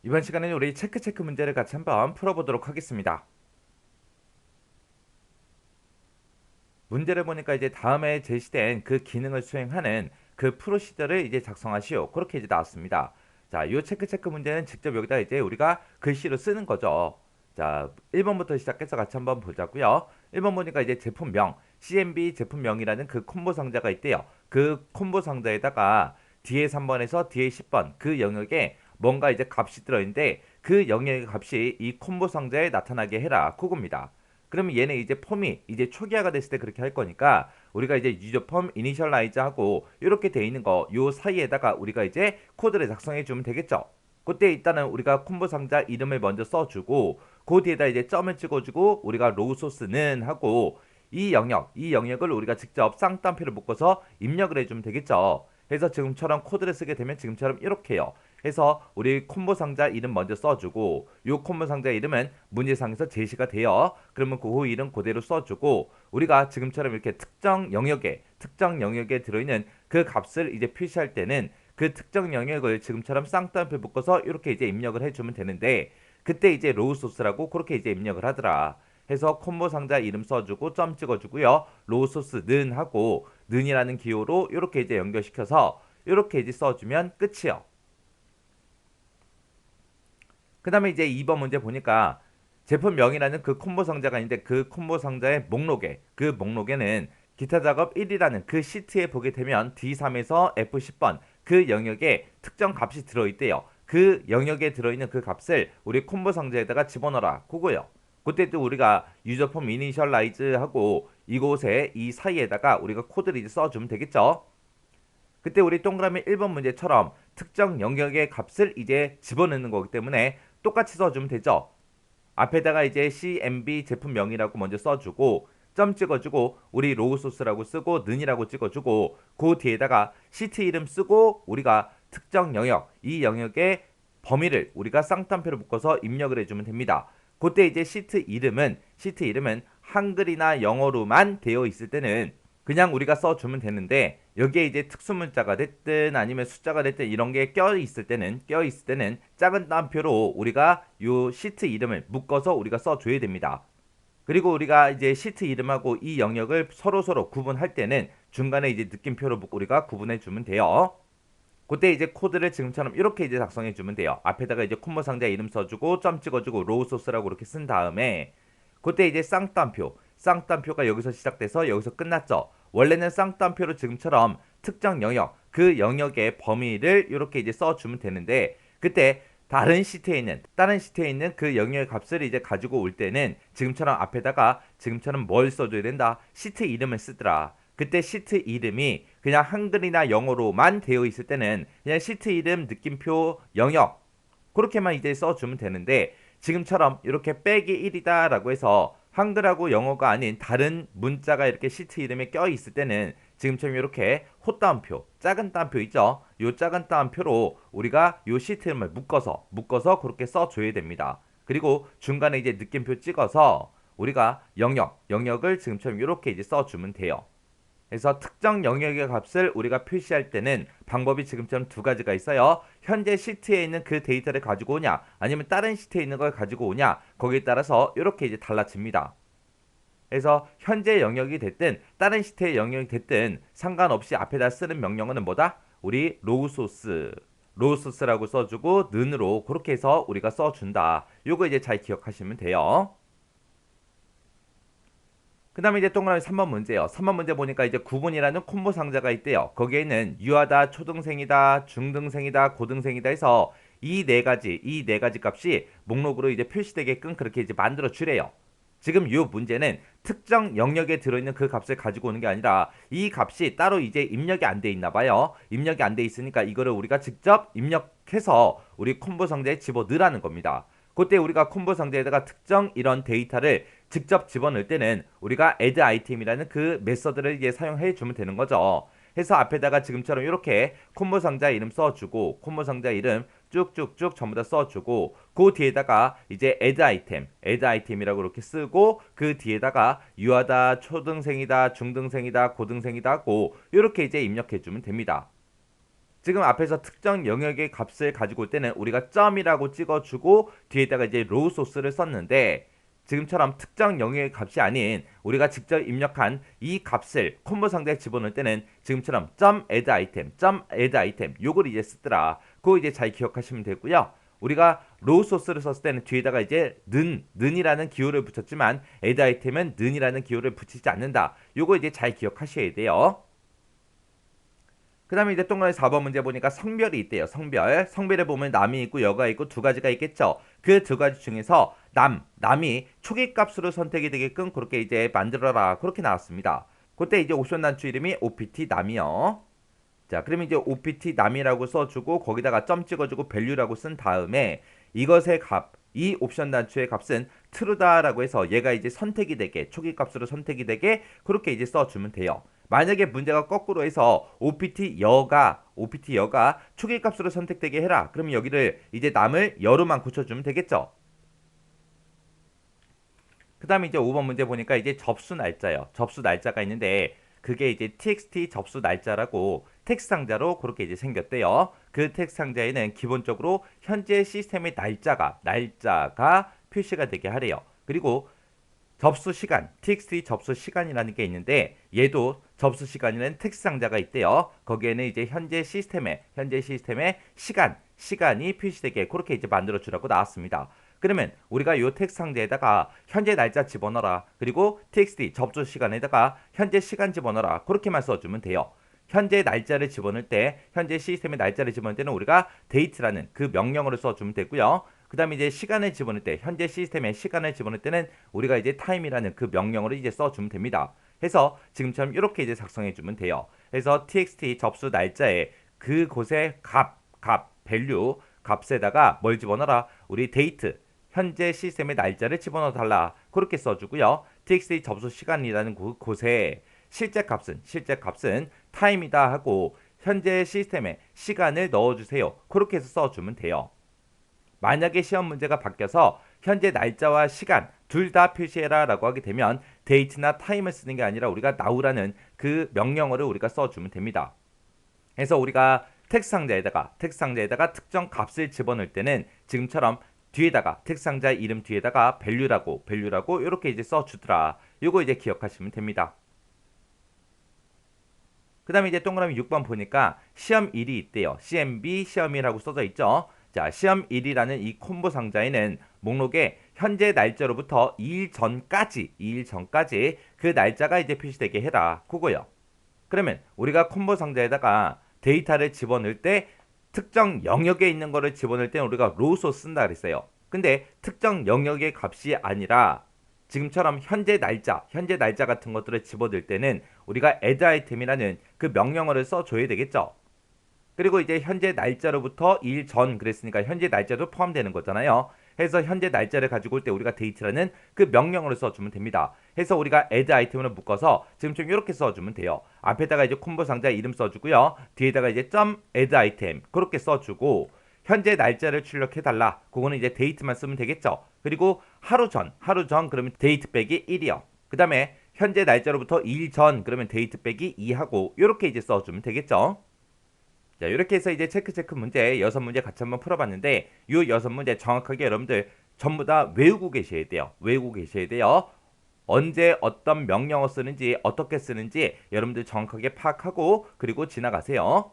이번 시간에는 우리 체크 문제를 같이 한번 풀어보도록 하겠습니다. 문제를 보니까 이제 다음에 제시된 그 기능을 수행하는 그 프로시저를 이제 작성하시오. 그렇게 이제 나왔습니다. 자, 요 체크 문제는 직접 여기다 이제 우리가 글씨로 쓰는 거죠. 자, 1번부터 시작해서 같이 한번 보자고요. 1번 보니까 이제 제품명, CMB 제품명이라는 그 콤보 상자가 있대요. 그 콤보 상자에다가 뒤에 3번에서 뒤에 10번 그 영역에 뭔가 이제 값이 들어있는데 그 영역의 값이 이 콤보 상자에 나타나게 해라. 그겁니다. 그러면 얘는 이제 폼이 이제 초기화가 됐을 때 그렇게 할 거니까 우리가 이제 유저 폼 이니셜라이즈 하고 이렇게 돼 있는 거 요 사이에다가 우리가 이제 코드를 작성해 주면 되겠죠. 그때 일단은 우리가 콤보 상자 이름을 먼저 써주고 그 뒤에다 이제 점을 찍어주고 우리가 로우 소스는 하고 이 영역을 우리가 직접 쌍따옴표를 묶어서 입력을 해주면 되겠죠. 그래서 지금처럼 코드를 쓰게 되면 지금처럼 이렇게요. 해서 우리 콤보 상자 이름 먼저 써주고 요 콤보 상자 이름은 문제상에서 제시가 돼요. 그러면 그 이름 그대로 써주고 우리가 지금처럼 이렇게 특정 영역에 들어있는 그 값을 이제 표시할 때는 그 특정 영역을 지금처럼 쌍따옴표 묶어서 이렇게 이제 입력을 해주면 되는데 그때 이제 로우 소스라고 그렇게 이제 입력을 하더라. 해서 콤보 상자 이름 써주고 점 찍어주고요. 로우 소스는 하고 는이라는 기호로 이렇게 이제 연결시켜서 이렇게 이제 써주면 끝이요. 그 다음에 이제 2번 문제 보니까 제품명이라는 그 콤보 상자가 있는데 그 콤보 상자의 목록에 그 목록에는 기타 작업 1이라는 그 시트에 보게 되면 D3에서 F10번 그 영역에 특정 값이 들어있대요. 그 영역에 들어있는 그 값을 우리 콤보 상자에다가 집어넣어라. 그거요. 그때 또 우리가 유저폼 이니셜라이즈 하고 이곳에 이 사이에다가 우리가 코드를 이제 써주면 되겠죠. 그때 우리 동그라미 1번 문제처럼 특정 영역의 값을 이제 집어넣는 거기 때문에 똑같이 써주면 되죠. 앞에다가 이제 CMB 제품명이라고 먼저 써주고 점 찍어주고 우리 로우 소스라고 쓰고 는이라고 찍어주고 그 뒤에다가 시트 이름 쓰고 우리가 특정 영역 이 영역의 범위를 우리가 쌍따옴표로 묶어서 입력을 해주면 됩니다. 그때 이제 시트 이름은 한글이나 영어로만 되어 있을 때는 그냥 우리가 써주면 되는데 여기에 이제 특수문자가 됐든 아니면 숫자가 됐든 이런 게 껴있을 때는 작은 따옴표로 우리가 요 시트 이름을 묶어서 우리가 써줘야 됩니다. 그리고 우리가 이제 시트 이름하고 이 영역을 서로 구분할 때는 중간에 이제 느낌표로 우리가 구분해 주면 돼요. 그때 이제 코드를 지금처럼 이렇게 이제 작성해 주면 돼요. 앞에다가 이제 콤보 상자 이름 써주고 점 찍어주고 로우 소스라고 이렇게 쓴 다음에 그때 이제 쌍따옴표가 여기서 시작돼서 여기서 끝났죠. 원래는 쌍따옴표로 지금처럼 특정 영역 그 영역의 범위를 이렇게 이제 써주면 되는데 그때 다른 시트에 있는 그 영역의 값을 이제 가지고 올 때는 지금처럼 앞에다가 지금처럼 뭘 써줘야 된다. 시트 이름을 쓰더라. 그때 시트 이름이 그냥 한글이나 영어로만 되어 있을 때는 그냥 시트 이름 느낌표 영역 그렇게만 이제 써주면 되는데 지금처럼 이렇게 빼기 1이다 라고 해서 한글하고 영어가 아닌 다른 문자가 이렇게 시트 이름에 껴 있을 때는 지금처럼 이렇게 호 따옴표 작은 따옴표 있죠. 요 작은 따옴표로 우리가 요 시트 이름을 묶어서 그렇게 써줘야 됩니다. 그리고 중간에 이제 느낌표 찍어서 우리가 영역을 지금처럼 이렇게 이제 써주면 돼요. 그래서 특정 영역의 값을 우리가 표시할 때는 방법이 지금처럼 두 가지가 있어요. 현재 시트에 있는 그 데이터를 가지고 오냐 아니면 다른 시트에 있는 걸 가지고 오냐 거기에 따라서 이렇게 이제 달라집니다. 그래서 현재 영역이 됐든 다른 시트의 영역이 됐든 상관없이 앞에다 쓰는 명령어는 뭐다? 우리 로우소스라고 써주고 는으로 그렇게 해서 우리가 써준다. 요거 이제 잘 기억하시면 돼요. 그 다음에 이제 동그라미 3번 문제요. 3번 문제 보니까 이제 구분이라는 콤보 상자가 있대요. 거기에는 유아다, 초등생이다, 중등생이다, 고등생이다 해서 이 네 가지 값이 목록으로 이제 표시되게끔 그렇게 이제 만들어 주래요. 지금 이 문제는 특정 영역에 들어있는 그 값을 가지고 오는 게 아니라 이 값이 따로 이제 입력이 안 돼 있나 봐요. 입력이 안 돼 있으니까 이거를 우리가 직접 입력해서 우리 콤보 상자에 집어 넣으라는 겁니다. 그때 우리가 콤보 상자에다가 특정 이런 데이터를 직접 집어넣을 때는 우리가 add item이라는 그 메서드를 이제 사용해 주면 되는 거죠. 해서 앞에다가 지금처럼 이렇게 콤보 상자 이름 써주고 콤보 상자 이름 쭉쭉쭉 전부 다 써주고 그 뒤에다가 이제 add item이라고 이렇게 쓰고 그 뒤에다가 유아다, 초등생이다, 중등생이다, 고등생이다 하고 이렇게 이제 입력해 주면 됩니다. 지금 앞에서 특정 영역의 값을 가지고 올 때는 우리가 점이라고 찍어주고 뒤에다가 이제 로우 소스를 썼는데 지금처럼 특정 영역의 값이 아닌 우리가 직접 입력한 이 값을 콤보 상자에 집어넣을 때는 지금처럼 점 add item, 점 add item 요걸 이제 쓰더라. 그거 이제 잘 기억하시면 되고요. 우리가 로우 소스를 썼을 때는 뒤에다가 이제 는이라는 기호를 붙였지만 add item은 는이라는 기호를 붙이지 않는다. 요거 이제 잘 기억하셔야 돼요. 그 다음에 이제 동그라미 4번 문제 보니까 성별이 있대요. 성별에 보면 남이 있고 여가 있고 두 가지가 있겠죠. 그 두 가지 중에서 남이 초기값으로 선택이 되게끔 그렇게 이제 만들어라. 그렇게 나왔습니다. 그때 이제 옵션 단추 이름이 OPT 남이요. 자, 그러면 이제 OPT 남이라고 써주고 거기다가 점 찍어주고 value라고 쓴 다음에 이것의 값, 이 옵션 단추의 값은 true다라고 해서 얘가 이제 선택이 되게 초기값으로 선택이 되게 그렇게 이제 써주면 돼요. 만약에 문제가 거꾸로 해서 OPT 여가 초기값으로 선택되게 해라. 그러면 여기를 이제 남을 여로만 고쳐주면 되겠죠. 그 다음에 이제 5번 문제 보니까 이제 접수 날짜요. 접수 날짜가 있는데 그게 이제 txt 접수 날짜라고 텍스트 상자로 그렇게 이제 생겼대요. 그 텍스트 상자에는 기본적으로 현재 시스템의 날짜가 표시가 되게 하래요. 그리고 접수 시간, txt 접수 시간이라는 게 있는데 얘도 접수 시간에는 텍스트 상자가 있대요. 거기에는 이제 현재 시스템의 시간이 표시되게 그렇게 이제 만들어 주라고 나왔습니다. 그러면 우리가 요 텍스트 상자에다가 현재 날짜 집어넣어라. 그리고 txt 접수 시간에다가 현재 시간 집어넣어라. 그렇게만 써주면 돼요. 현재 날짜를 집어넣을 때, 현재 시스템의 날짜를 집어넣을 때는 우리가 date라는 그 명령어를 써주면 되고요. 그 다음에 이제 시간을 집어넣을 때, 현재 시스템의 시간을 집어넣을 때는 우리가 이제 time이라는 그 명령어를 이제 써주면 됩니다. 해서 지금처럼 이렇게 이제 작성해주면 돼요. 그래서 txt 접수 날짜에 그곳의 value, 값에다가 뭘 집어넣어라? 우리 date, 현재 시스템의 날짜를 집어넣어 달라. 그렇게 써주고요. txt 접수 시간이라는 곳에 실제 값은 time이다 하고 현재 시스템에 시간을 넣어주세요. 그렇게 해서 써주면 돼요. 만약에 시험 문제가 바뀌어서 현재 날짜와 시간 둘 다 표시해라 라고 하게 되면 date나 time을 쓰는 게 아니라 우리가 now라는 그 명령어를 우리가 써주면 됩니다. 그래서 우리가 텍스트 상자에다가 특정 값을 집어넣을 때는 지금처럼 뒤에다가 텍스트 상자 이름 뒤에다가 value라고 이렇게 이제 써주더라. 요거 이제 기억하시면 됩니다. 그 다음에 이제 동그라미 6번 보니까 시험 1이 있대요. CMB 시험 1이라고 써져 있죠. 자, 시험 1이라는 이 콤보 상자에는 목록에 현재 날짜로부터 2일 전까지 그 날짜가 이제 표시되게 해라. 그거요. 그러면 우리가 콤보 상자에다가 데이터를 집어넣을 때 특정 영역에 있는 거를 집어넣을 때는 우리가 로우소 쓴다 그랬어요. 근데 특정 영역의 값이 아니라 지금처럼 현재 날짜 같은 것들을 집어넣을 때는 우리가 add item이라는 그 명령어를 써줘야 되겠죠. 그리고 이제 현재 날짜로부터 2일 전 그랬으니까 현재 날짜도 포함되는 거잖아요. 해서 현재 날짜를 가지고 올 때 우리가 date라는 그 명령어를 써주면 됩니다. 해서 우리가 add 아이템으로 묶어서 지금 좀 이렇게 써주면 돼요. 앞에다가 이제 콤보 상자 이름 써주고요. 뒤에다가 이제 .add 아이템 그렇게 써주고 현재 날짜를 출력해달라. 그거는 이제 date만 쓰면 되겠죠. 그리고 하루 전 그러면 date 빼기 1이요. 그 다음에 현재 날짜로부터 2일 전 그러면 date 빼기 2하고 이렇게 이제 써주면 되겠죠. 자, 이렇게 해서 이제 체크 문제 6문제 같이 한번 풀어봤는데 이 6문제 정확하게 여러분들 전부 다 외우고 계셔야 돼요. 언제 어떤 명령어 쓰는지 어떻게 쓰는지 여러분들 정확하게 파악하고 그리고 지나가세요.